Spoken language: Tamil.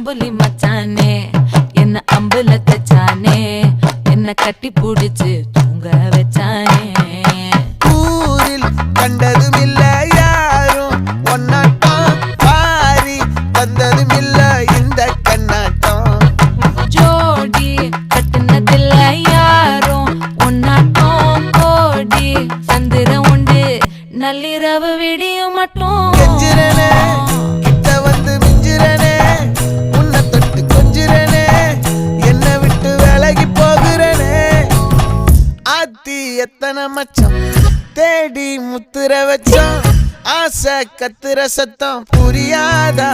அம்புலி மச்சானே என்ன அம்புல தச்சானே என்ன கட்டி புடிச்சு தூங்க வச்சானே ஊரில் கண்டதும் இல்ல யாரும் ஒன்னாட்டம் பாரி வந்ததும் இல்ல இந்த கண்ணாட்டம் ஜோடி கட்டுனதில்ல யாரும் ஒன்னாட்டம் கோடி சந்திரம் உண்டு நள்ளிரவு விடியும் மட்டும் கெஞ்சிரனே கிட்ட வந்து மிஞ்சிரனே உன்னை தொட்டு கொஞ்சிரனே என்னை விட்டு விலகி போகிறனே ஆத்தி எத்தனை மச்சம் தேடி முத்துற வச்சோம் ஆசை கத்துற சத்தம் புரியாதா